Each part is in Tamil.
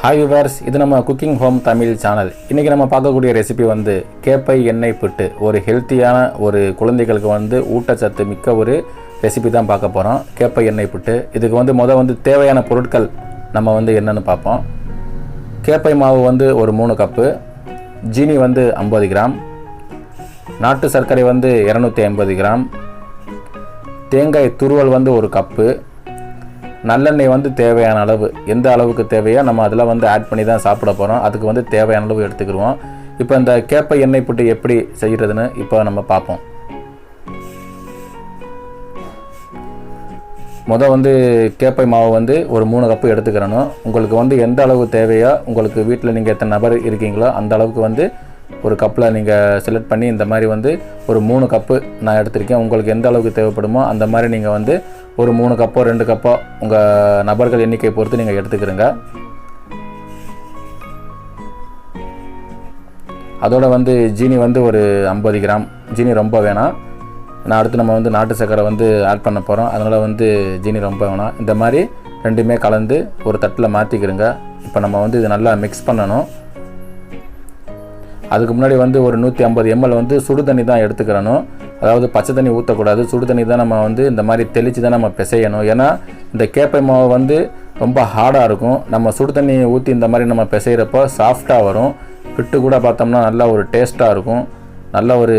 Hi viewers, இது நம்ம குக்கிங் ஹோம் தமிழ் சேனல். இன்னைக்கு நம்ம பார்க்கக்கூடிய ரெசிபி வந்து கேப்பை எண்ணெய் புட்டு. ஒரு ஹெல்த்தியான ஒரு குழந்தைகளுக்கு வந்து ஊட்டச்சத்து மிக்க ஒரு ரெசிபி தான் பார்க்க போறோம். கேப்பை எண்ணெய் புட்டு. இதுக்கு வந்து தேவையான பொருட்கள் நம்ம வந்து என்னன்னு பார்ப்போம். கேப்பை மாவு வந்து ஒரு 3 கப்பு, ஜீனி வந்து 50 கிராம், நாட்டு சர்க்கரை வந்து 250 கிராம், தேங்காய் துருவல் வந்து 1 கப்பு, நல்லெண்ணெய் வந்து தேவையான அளவு, எந்த அளவுக்கு தேவையோ நம்ம அதில் வந்து ஆட் பண்ணி தான் சாப்பிட போகிறோம். அதுக்கு வந்து தேவையான அளவு எடுத்துக்கிடுவோம். இப்போ இந்த கேப்பை எண்ணெய் புட்டு எப்படி செய்கிறதுன்னு இப்போ நம்ம பார்ப்போம். வந்து கேப்பை மாவு வந்து ஒரு 3 கப்பு எடுத்துக்கிறணும். உங்களுக்கு வந்து எந்த அளவு தேவையோ, உங்களுக்கு வீட்டில் நீங்கள் எத்தனை நபர் இருக்கீங்களோ அந்த அளவுக்கு வந்து ஒரு கப்பில் நீங்கள் செலக்ட் பண்ணி இந்த மாதிரி வந்து ஒரு 3 கப்பு நான் எடுத்திருக்கேன். உங்களுக்கு எந்த அளவுக்கு தேவைப்படுமோ அந்த மாதிரி நீங்கள் வந்து ஒரு 3 கப்போ 2 கப்போ உங்கள் நபர்கள் எண்ணிக்கை பொறுத்து நீங்கள் எடுத்துக்கிறங்க. அதோட வந்து ஜீனி வந்து ஒரு 50 கிராம், ஜீனி ரொம்ப வேணாம். அடுத்து நம்ம வந்து நாட்டு சர்க்கரை வந்து ஆட் பண்ண போகிறோம், அதனால் வந்து ஜீனி ரொம்ப வேணாம். இந்த மாதிரி ரெண்டுமே கலந்து ஒரு தட்டில் மாற்றிக்கிறங்க. இப்போ நம்ம வந்து இது நல்லா மிக்ஸ் பண்ணணும். அதுக்கு முன்னாடி வந்து ஒரு 150 ml வந்து சுடு தண்ணி தான் எடுத்துக்கிறணும். அதாவது பச்சை தண்ணி ஊற்றக்கூடாது, சுடு தண்ணி தான் நம்ம வந்து இந்த மாதிரி தெளித்து தான் நம்ம பிசையணும். ஏன்னா இந்த கேப்பை மாவு வந்து ரொம்ப ஹார்டாக இருக்கும். நம்ம சுடு தண்ணி ஊற்றி இந்த மாதிரி நம்ம பிசைகிறப்போ சாஃப்டாக வரும். பிட்டு கூட பார்த்தோம்னா நல்லா ஒரு டேஸ்ட்டாக இருக்கும். நல்ல ஒரு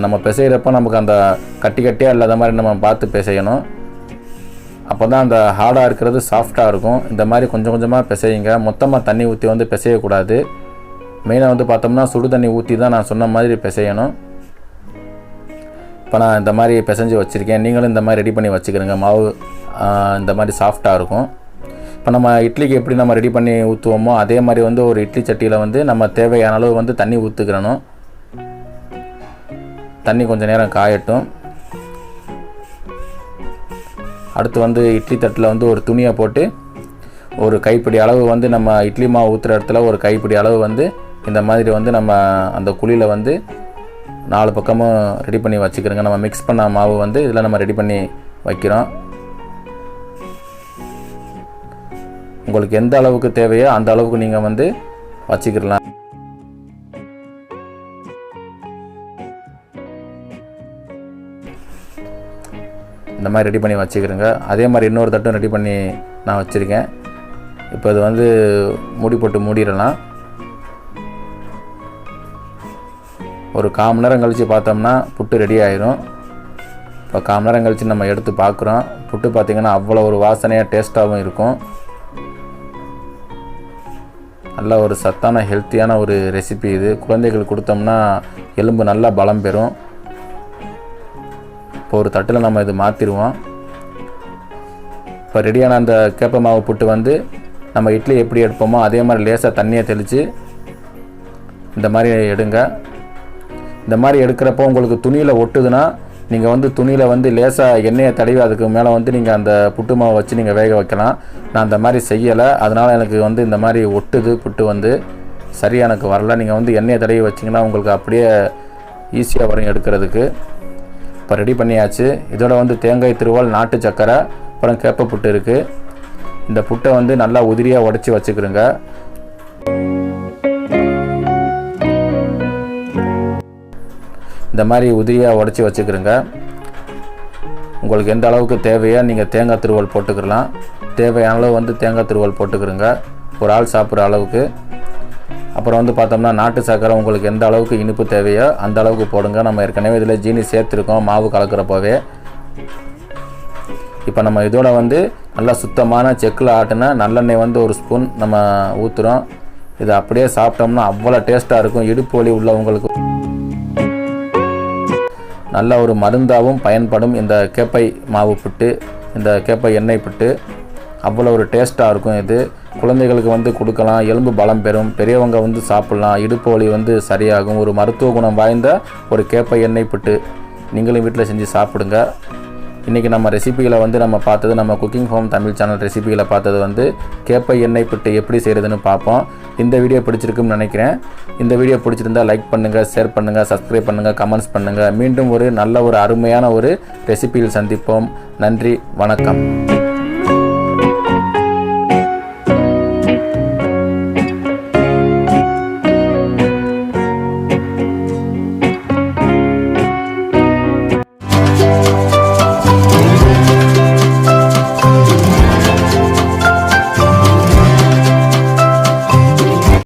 நம்ம பிசைகிறப்போ நமக்கு அந்த கட்டியாக இல்லாத மாதிரி நம்ம பார்த்து பிசையணும். அப்போ தான் அந்த ஹார்டாக இருக்கிறது சாஃப்டாக இருக்கும். இந்த மாதிரி கொஞ்சம் கொஞ்சமாக பிசையுங்க. மொத்தமாக தண்ணி ஊற்றி வந்து பிசையக்கூடாது. மெயினாக வந்து பார்த்தோம்னா சுடு தண்ணி ஊற்றி தான் நான் சொன்ன மாதிரி பிசையணும். இப்போ நான் இந்த மாதிரி பிசைஞ்சு வச்சுருக்கேன். நீங்களும் இந்த மாதிரி ரெடி பண்ணி வச்சுக்கிறேங்க. மாவு இந்த மாதிரி சாஃப்டாக இருக்கும். இப்போ நம்ம இட்லிக்கு எப்படி நம்ம ரெடி பண்ணி ஊற்றுவோமோ அதே மாதிரி வந்து ஒரு இட்லி சட்டியில் வந்து நம்ம தேவையான அளவு வந்து தண்ணி ஊற்றுக்கிறணும். தண்ணி கொஞ்சம் நேரம் காயட்டும். அடுத்து வந்து இட்லி தட்டில் வந்து ஒரு துணியை போட்டு ஒரு கைப்பிடி அளவு வந்து நம்ம இட்லி மாவு ஊற்றுற இடத்துல ஒரு கைப்பிடி அளவு வந்து இந்த மாதிரி வந்து நம்ம அந்த குழியில் வந்து 4 பக்கமும் ரெடி பண்ணி வச்சுக்கிறோங்க. நம்ம மிக்ஸ் பண்ண மாவு வந்து இதில் நம்ம ரெடி பண்ணி வைக்கிறோம். உங்களுக்கு எந்த அளவுக்கு தேவையோ அந்த அளவுக்கு நீங்கள் வந்து வச்சுக்கிடலாம். இந்த மாதிரி ரெடி பண்ணி வச்சுக்கிறேங்க. அதே மாதிரி இன்னொரு தட்டும் ரெடி பண்ணி நான் வச்சுருக்கேன். இப்போ இது வந்து மூடி போட்டு மூடிடலாம். ஒரு 1/4 மணி நேரம் கழித்து பார்த்தோம்னா புட்டு ரெடி ஆயிரும். இப்போ 1/4 மணி நேரம் கழித்து நம்ம எடுத்து பார்க்குறோம். புட்டு பார்த்திங்கன்னா அவ்வளோ ஒரு வாசனையாக டேஸ்ட்டாகவும் இருக்கும். நல்ல ஒரு சத்தான ஹெல்த்தியான ஒரு ரெசிபி இது. குழந்தைகளுக்கு கொடுத்தோம்னா எலும்பு நல்லா பலம் பெறும். இப்போ ஒரு தட்டில் நம்ம இது மாற்றிடுவோம். இப்போ ரெடியான அந்த கேப்பை மாவு புட்டு வந்து நம்ம இட்லி எப்படி எடுப்போமோ அதே மாதிரி லேசாக தண்ணியை தெளித்து இந்த மாதிரி எடுங்க. இந்த மாதிரி எடுக்கிறப்போ உங்களுக்கு துணியில் ஒட்டுதுன்னா நீங்கள் வந்து துணியில் வந்து லேசாக எண்ணெயை தடவி அதுக்கு மேலே வந்து நீங்கள் அந்த புட்டு மாவை வச்சு நீங்கள் வேக வைக்கலாம். நான் அந்த மாதிரி செய்யலை, அதனால் எனக்கு வந்து இந்த மாதிரி ஒட்டுது புட்டு வந்து சரியாக எனக்கு வரல. நீங்கள் வந்து எண்ணெயை தடவி வச்சிங்கன்னா உங்களுக்கு அப்படியே ஈஸியாக வரும் எடுக்கிறதுக்கு. இப்போ ரெடி பண்ணியாச்சு. இதோட வந்து தேங்காய் துருவல், நாட்டு சர்க்கரை, அப்புறம் கேப்பை புட்டு இருக்குது. இந்த புட்டை வந்து நல்லா உதிரியாக உடச்சி வச்சுக்கிறோங்க. இந்த மாதிரி உதிரியாக உடச்சி வச்சுக்கிறோங்க. உங்களுக்கு எந்த அளவுக்கு தேவையோ நீங்கள் தேங்காய் துருவல் போட்டுக்கலாம். தேவையான அளவு வந்து தேங்காய் துருவல் போட்டுக்கிறோங்க, ஒரு ஆள் சாப்பிட்ற அளவுக்கு. அப்புறம் வந்து பார்த்தோம்னா நாட்டு சர்க்கரை உங்களுக்கு எந்த அளவுக்கு இனிப்பு தேவையோ அந்த அளவுக்கு போடுங்க. நம்ம ஏற்கனவே இதில் ஜீனி சேர்த்துருக்கோம் மாவு கலக்கிறப்போவே. இப்போ நம்ம இதோட வந்து நல்லா சுத்தமான செக்கில் ஆட்டின நல்லெண்ணெய் வந்து 1 ஸ்பூன் நம்ம ஊற்றுறோம். இதை அப்படியே சாப்பிட்டோம்னா அவ்வளோ டேஸ்ட்டாக இருக்கும். இடுப்பு வலி உள்ளவங்களுக்கு நல்ல ஒரு மருந்தாகவும் பயன்படும் இந்த கேப்பை மாவு புட்டு, இந்த கேப்பை எண்ணெய் புட்டு அவ்வளோ ஒரு டேஸ்ட்டாக இருக்கும். இது குழந்தைகளுக்கு வந்து கொடுக்கலாம், எலும்பு பலம் பெறும். பெரியவங்க வந்து சாப்பிட்லாம், இடுப்பு வலி வந்து சரியாகும். ஒரு மருத்துவ குணம் வாய்ந்த ஒரு கேப்பை எண்ணெய் புட்டு நீங்களும் வீட்டில் செஞ்சு சாப்பிடுங்க. இன்றைக்கி நம்ம ரெசிபிகளை வந்து நம்ம பார்த்தது, நம்ம குக்கிங் ஹோம் தமிழ் சேனல் ரெசிபிகளை பார்த்தது வந்து கேப்பை எண்ணெய் புட்டு எப்படி செய்கிறதுன்னு பார்ப்போம். இந்த வீடியோ பிடிச்சிருக்குன்னு நினைக்கிறேன். இந்த வீடியோ பிடிச்சிருந்தால் லைக் பண்ணுங்கள், ஷேர் பண்ணுங்கள், சப்ஸ்கிரைப் பண்ணுங்கள், கமெண்ட்ஸ் பண்ணுங்கள். மீண்டும் ஒரு நல்ல ஒரு அருமையான ஒரு ரெசிபியில் சந்திப்போம். நன்றி, வணக்கம்.